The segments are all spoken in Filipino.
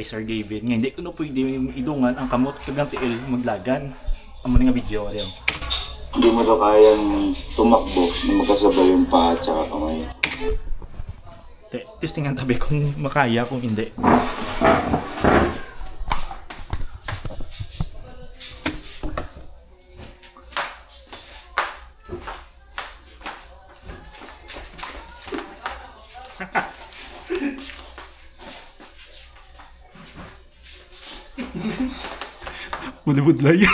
kay Sir Gavin nga hindi ko na pwede idungan ang kamot kagang tiil maglagan. Amo nga video ariyo. Hindi mo daw kayang tumakbo na magkasabay yung paa at saka kamay. Testingan tabi kung makaya kung hindi. Budlay.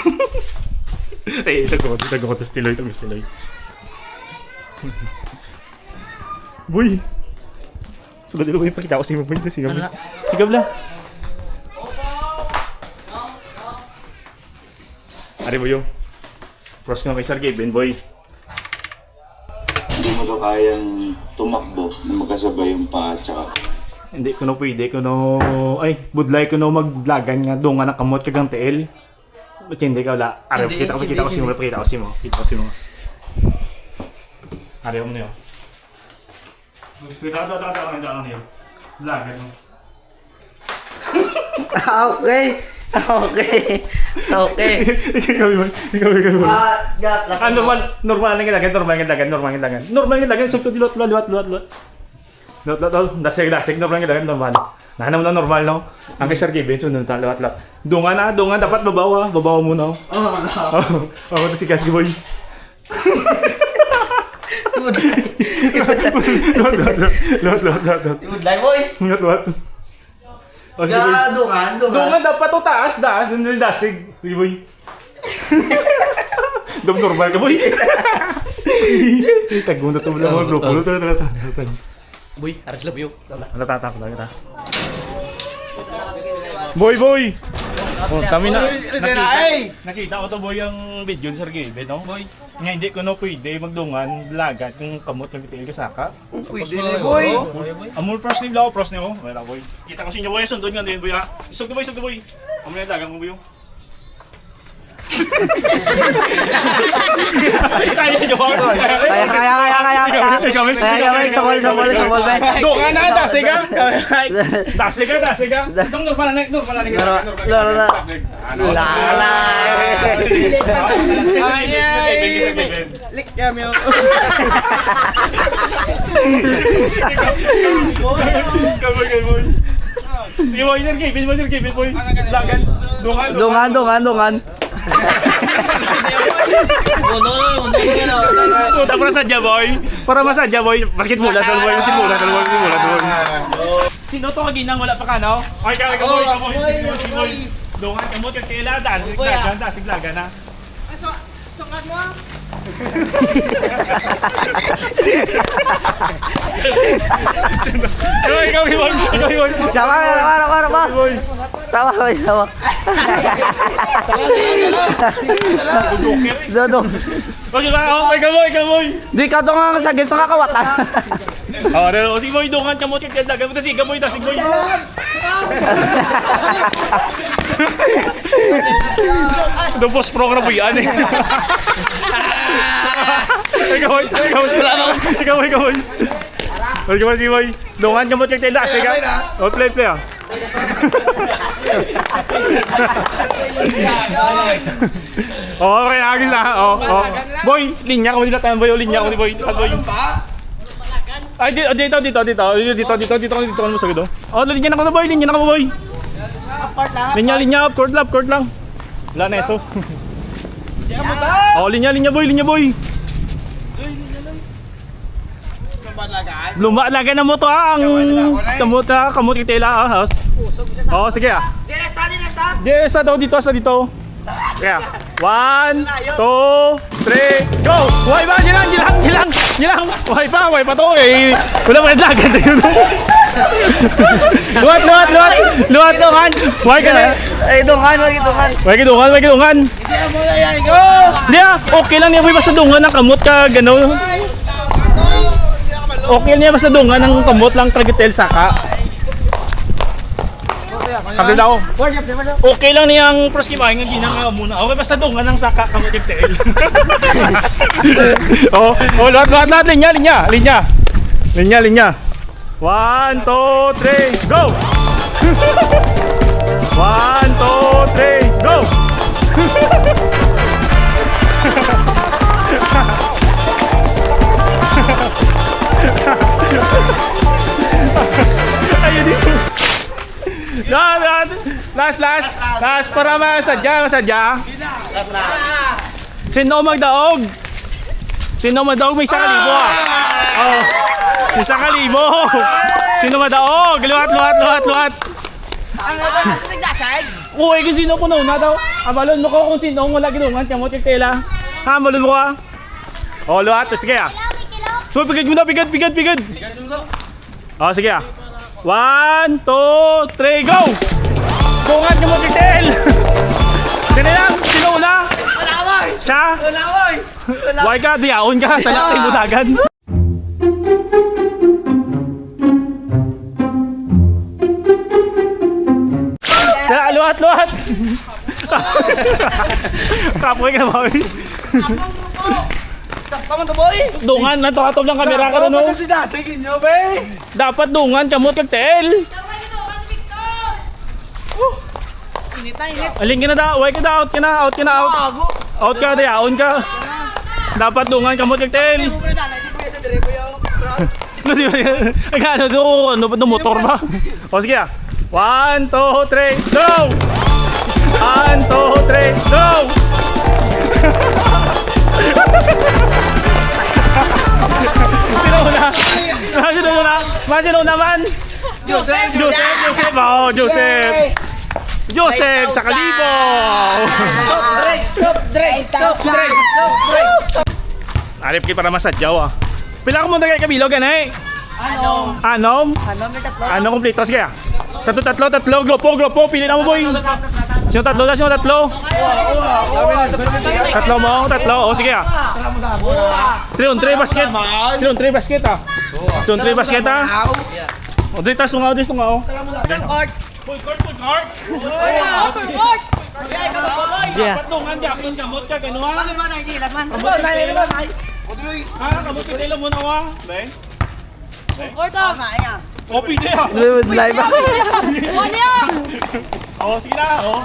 Eh, tago ko to stiloy. Boy. Sudah dulu boy pakita ko sa imo boy sigab. Sigab la. Ari boyo. Pros nga kay Sir Gavin boy. Hindi mo daw kayang tumakbo na magkasabay yung paa at saka Hindi ko no pwede budlay ko no maglagan nga dungan ng kamot kagang tiil. Ba't hindi ka wala? Ari, kita ko si mo. Ari, mo na yun. Kita ko niyo. Lagan mo. Okay. Ikaw. Normal lang ilagan. Normal ilagan, subto di lot. Dasig, normal. Nahanap mo na normal, no? Ang kay Sir Gavin, sunod na, lawat. Dungan, dapat babawa muna. Oo, ito si Kasky Boy. Lawat. Budlay boy. Lawat. Dungan, dapat to taas, dasig. Sige, Boy. Normal ka, Boy. Tagong na ito mo lang, bro. Pulo ito. Boy, aras love you. Natatak lang kita. Boy! Oh, kami nakita ko to boy ang video ni Sir Gavin, no? Boy. Nga hindi ko no pwede magdungan lagat yung kamot ng bitiil ka saka. Pwede na boy. Amul pros ni Blau, pros ni mo. Wala boy. Kita ko sa inyo boy, sundod nga din boy ha. Isog na boy. Amul na dagang mo boy. Kaya nyo ba? Kaya. Sabol. Dungan na, dasig ka. Itong normal na. Lik kami. Sige boy, Sir Gavin boy. Lagan. Dungan. Puta para masadya boy. Basket mula boy. Sino to kaginang wala pa ka no? Ay ka boy. Dungan kamot ka kailan dasig lagan na. Sungat mo. Ikaw boy. Tawa. Dodong. Ikaw boy. Di ka to nga sa gets kakawatan. Si boy dungan kamot ka kailan dasig boy. Post pro na boy yan eh. Ikaw boy. Si boy. Dungan kamot ka kailan dasig ka. Play ah. Okay, agil na. Boy, linya ko dito boy. Boy. Ay, dito mo sa gito. Linya na ko boy. Linya, court lang. Wala na eso. Linya boy. Lumalaga na mo to ang kamot kitela house. Sige ah. Dinesta dito. Kaya 1, 2, 3, go! Way ba? Nilang! Way pa to eh! Wala pa naglagan na yun! Luwat! Way ka na! Way kidungan! Hindi ah! Okay lang niya boy basta dungan ng kamot ka gano'n. Okay niya basta dungan ng kamot lang tragitel saka. Kapit ako. Okay lang niyang proski maing nga ginang muna. Okay basta dungan ng saka kamot yung tail. Lahat linya. 1, 2, 3, go! 1, 2, 3, go! Ayun dito. Last para masadya. Sino magdaog? Sino magdaog may 1,000 ah. Oh. 1,000. Sino madaog? Luhat. Uy, kung sino ko na daw. Amalon mo ko kung sino ang wala ginungan. Kamot yung tela. Ha, malon mo ka. O, luhat. Sige ah. So, bigad mo na. Bigad. O, sige ah. 1, 2, 3, go! Bungat kamot yung tel. Sino lang? Sino una? Wala Siya? Why ka? Diyaon ka. Salak tayo budagan. Kaya luhat. Kapoy ka na ba? Tama to boy. Dungan na to atong lang kamera ka no. Sige nyo be. Dapat dungan kamot kag tel. Init. Aling ka na da, why ka da out. Bago. Out ka diyaon ka. Dapat dungan kamot kag tel. Mo pre dala si kuya sa dire ko yo. Ano do ano motor ba? O sige ah. 1, 2, 3, go! 1, 2, 3, go! Sino una man? Joseph! Oh, Joseph sa Kalibo! Stop drinks. Arip kayo para masadyaw ah. Pila ko muna kayo kabilog yan eh. Anom? May tatlo. Ano kompleto? Sige ah. Tatlo. Grupo. Pili na mo boy. Sino tatlo? Tatlo. O sige ah. 3 basket. 3 basket ah. 3 basket ah. O dito tunga o. Full court. Yeah. Dapat dungan diapon kamot ka ganun ah. Ano man ay gilas man. Ha, kamot ka telo muna wa. Ben. Mainga. O pili ah. Live ba? O sige na o.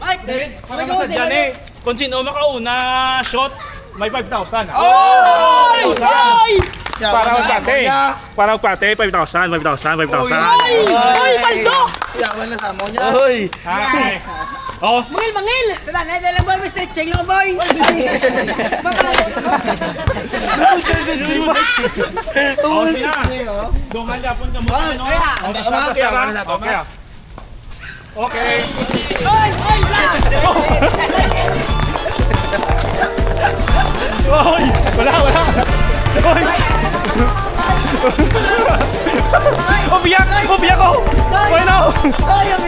Mike, David, para masadyan eh. Kung sino makauna shot, may 5,000 ah. Oh! 5,000. Para magpate, 5,000. Yawan na samo niya. Oy! Okay. Oh, Mangil! Dala boy, may stretching lang boy. oh siya. Dungan yapon ka mo ano? Okay ah. Okay. Oy! Wala. Oy! Ubiyak ko! Oy no! Ay, ang